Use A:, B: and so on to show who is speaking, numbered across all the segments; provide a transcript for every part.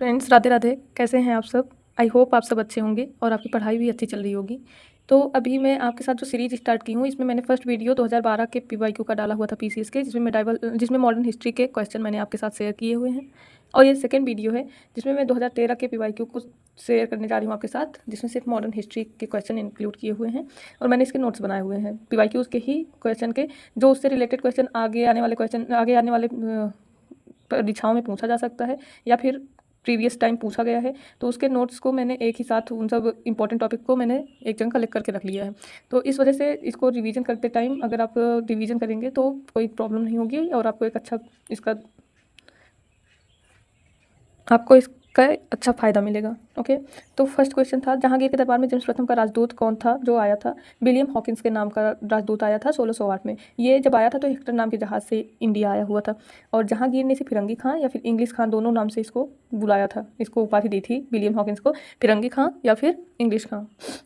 A: Friends, Radhe Radhe. कैसे हैं आप सब? आई होप आप सब अच्छे होंगे और आपकी पढ़ाई भी अच्छी चल रही होगी। तो अभी मैं आपके साथ जो सीरीज स्टार्ट की हूँ, इसमें मैंने फर्स्ट वीडियो 2012 के पीवाईक्यू का डाला हुआ था पीसीएस के, जिसमें मॉडर्न हिस्ट्री के क्वेश्चन मैंने आपके साथ शेयर किए हुए हैं। और ये सेकंड वीडियो है जिसमें मैं 2013 के पीवाईक्यू को शेयर करने जा रही हूँ आपके साथ, जिसमें सिर्फ मॉडर्न हिस्ट्री के क्वेश्चन इंक्लूड किए हुए हैं और मैंने इसके नोट्स बनाए हुए हैं पीवाईक्यूज़ के ही क्वेश्चन के, जो उससे रिलेटेड क्वेश्चन आगे आने वाले परीक्षाओं में पूछा जा सकता है या फिर प्रीवियस टाइम पूछा गया है। तो उसके नोट्स को मैंने एक ही साथ उन सब इंपॉर्टेंट टॉपिक को मैंने एक जगह कलेक्ट करके रख लिया है। तो इस वजह से इसको रिवीजन करते टाइम अगर आप रिवीजन करेंगे तो कोई प्रॉब्लम नहीं होगी और आपको एक अच्छा अच्छा फ़ायदा मिलेगा। ओके, तो फर्स्ट क्वेश्चन था, जहांगीर के दरबार में जेम्स प्रथम का राजदूत कौन था जो आया था? विलियम हॉकिंस के नाम का राजदूत आया था 1608 में। ये जब आया था तो हेक्टर नाम के जहाज़ से इंडिया आया हुआ था और जहांगीर ने इसे फिरंगी खां या फिर इंग्लिश खां दोनों नाम से इसको बुलाया था, इसको उपाधि दी थी विलियम हॉकिंस को, फिरंगी खां या फिर इंग्लिश खां।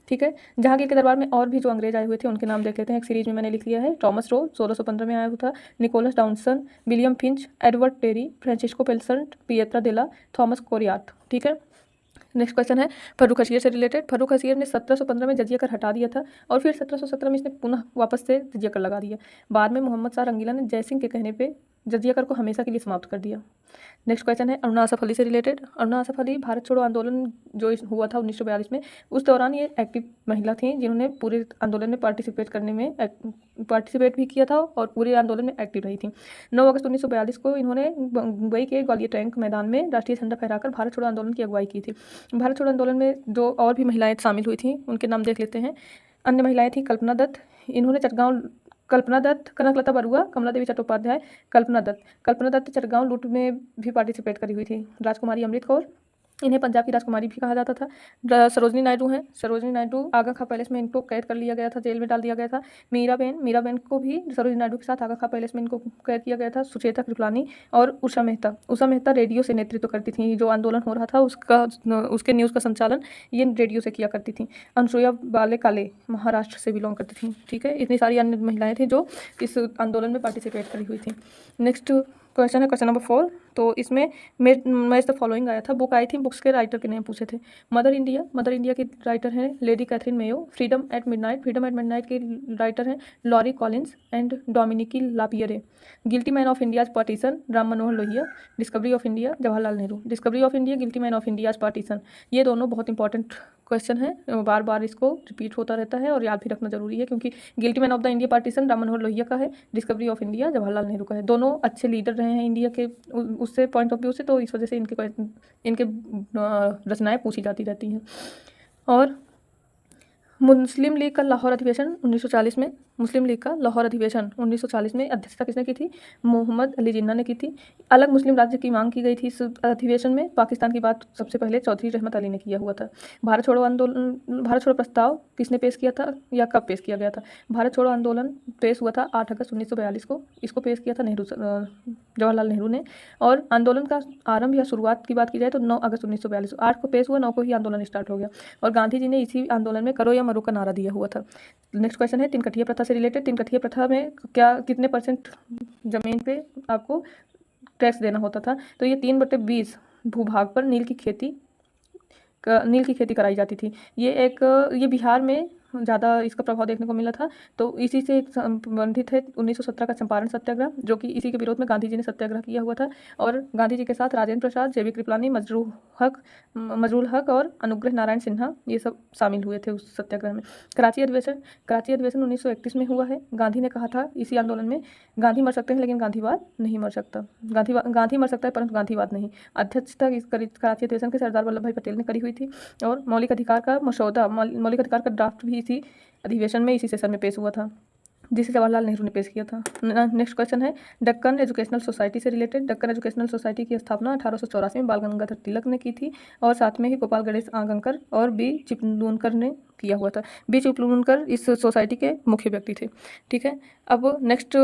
A: ठीक है, जहांगीर के दरबार में और भी जो अंग्रेज आए हुए थे उनके नाम देख लेते हैं। एक सीरीज में मैंने लिख लिया है। टॉमस रो 1615 में आया हुआ था, Nicholas Downton, William Finch, Edward Terry, Francisco Pelsaert, Pietro Della, Thomas Coryat. ठीक है, नेक्स्ट क्वेश्चन है फर्रुख हसीर से रिलेटेड। फर्रुख हसीर ने 1715 में जजिया कर हटा दिया था और फिर 1717 में इसने पुनः वापस से जजिया कर लगा दिया। बाद में मोहम्मद शाह रंगीला ने जयसिंह के कहने पे जजिया कर को हमेशा के लिए समाप्त कर दिया। नेक्स्ट क्वेश्चन है अरुणा आसफ अली से रिलेटेड। अरुणा आसफ अली भारत छोड़ो आंदोलन जो हुआ था 1942 में, उस दौरान ये एक्टिव महिला थी जिन्होंने पूरे आंदोलन में पार्टिसिपेट भी किया था और पूरे आंदोलन में एक्टिव रही थी। 9 अगस्त 1942 को इन्होंने मुंबई के ग्वालियर टैंक मैदान में राष्ट्रीय झंडा फहराकर भारत छोड़ो आंदोलन की अगुवाई की थी। भारत छोड़ो आंदोलन में जो और भी महिलाएं शामिल हुई थी उनके नाम देख लेते हैं। अन्य महिलाएं थी कल्पना दत्त, इन्होंने कल्पना दत्त, कनकलता बरुआ, कमला देवी चट्टोपाध्याय, कल्पना दत्त चटगांव लूट में भी पार्टिसिपेट करी हुई थी। राजकुमारी अमृत कौर, इन्हें पंजाब की राजकुमारी भी कहा जाता था। सरोजनी नायडू हैं, सरोजनी नायडू आगा खां पैलेस में इनको कैद कर लिया गया था, जेल में डाल दिया गया था। मीराबेन को भी सरोजनी नायडू के साथ आगा खां पैलेस में इनको कैद किया गया था। सुचेता कृपलानी और उषा मेहता रेडियो से नेतृत्व करती थी। जो आंदोलन हो रहा था उसके न्यूज़ का संचालन ये रेडियो से किया करती थी। अनुसुईया बाले काले महाराष्ट्र से बिलोंग करती थी। ठीक है, इतनी सारी अन्य महिलाएं थी जो इस आंदोलन में पार्टिसिपेट करी हुई थी। नेक्स्ट क्वेश्चन है क्वेश्चन नंबर 4। तो इसमें मैच द फॉलोइंग आया था। बुक आई थी, बुक्स के राइटर के नाम पूछे थे। मदर इंडिया की राइटर हैं lady Katherine Mayo. Freedom at midnight की राइटर हैं Larry Collins and Dominique Lapierre. Guilty man of India's partition Ram Manohar Lohia. Discovery of India Jawaharlal Nehru. Discovery of India, guilty man of India's partition, ये दोनों बहुत important question है, बार बार इसको repeat होता रहता है और याद भी रखना जरूरी है, क्योंकि guilty man of the India partition Ram Manohar Lohia का है, discovery of India Jawaharlal Nehru का है। दोनों अच्छे लीडर रहे हैं इंडिया के उससे पॉइंट ऑफ व्यू से, तो इस वजह से इनके रचनाएं पूछी जाती रहती हैं। और मुस्लिम लीग का लाहौर अधिवेशन 1940 में, मुस्लिम लीग का लाहौर अधिवेशन 1940 में अध्यक्षता किसने की थी? मोहम्मद अली जिन्ना ने की थी। अलग मुस्लिम राज्य की मांग की गई थी इस अधिवेशन में। पाकिस्तान की बात सबसे पहले चौधरी रहमत अली ने किया हुआ था। भारत छोड़ो प्रस्ताव किसने पेश किया था या कब पेश किया गया था? भारत छोड़ो आंदोलन पेश हुआ था 8 अगस्त 1942 को। इसको पेश किया था जवाहरलाल नेहरू ने। और आंदोलन का आरंभ या शुरुआत की बात की जाए तो 9 अगस्त 1942, 8 को पेश हुआ, 9 को ही आंदोलन स्टार्ट हो गया और गांधी जी ने इसी आंदोलन में करो या मरो का नारा दिया हुआ था। नेक्स्ट क्वेश्चन है तिनकठिया प्रथा से रिलेटेड। तिनकठिया प्रथा में कितने % जमीन पे आपको टैक्स देना होता था? तो ये 3/20 भूभाग पर नील की खेती कराई जाती थी। ये बिहार में ज़्यादा इसका प्रभाव देखने को मिला था। तो इसी से संबंधित है 1917 का चंपारण सत्याग्रह, जो कि इसी के विरोध में गांधी जी ने सत्याग्रह किया हुआ था। और गांधी जी के साथ राजेंद्र प्रसाद, जेबी कृपलानी, मजरूल हक और अनुग्रह नारायण सिन्हा ये सब शामिल हुए थे उस सत्याग्रह में। कराची अधिवेशन 1931 में हुआ है। गांधी ने कहा था इसी आंदोलन में, गांधी मर सकते हैं लेकिन गांधीवाद नहीं मर सकता। गांधी मर सकता है परंतु गांधीवाद नहीं। अध्यक्षता इस कराची अधिवेशन के सरदार वल्लभ भाई पटेल ने करी हुई थी। और मौलिक अधिकार का ड्राफ्ट भी इसी अधिवेशन में, इसी सेशन में पेश हुआ था, जिसे जवाहरलाल नेहरू ने पेश किया था। नेक्स्ट क्वेश्चन है दक्कन एजुकेशनल सोसाइटी से रिलेटेड। दक्कन एजुकेशनल सोसाइटी की स्थापना 1884 में बाल गंगाधर तिलक ने की थी और साथ में ही गोपाल गणेश आगंकर और बी चिपलूनकर ने किया हुआ था। बी चिपलूनकर इस सोसाइटी के मुख्य व्यक्ति थे। ठीक है, अब नेक्स्ट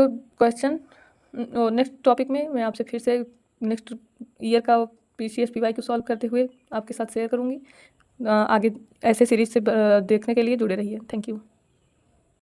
A: टॉपिक में मैं आपसे फिर से नेक्स्ट ईयर का PCS PYQ सॉल्व करते हुए आपके साथ शेयर करूँगी। आगे ऐसे सीरीज से देखने के लिए जुड़े रहिए। Thank you.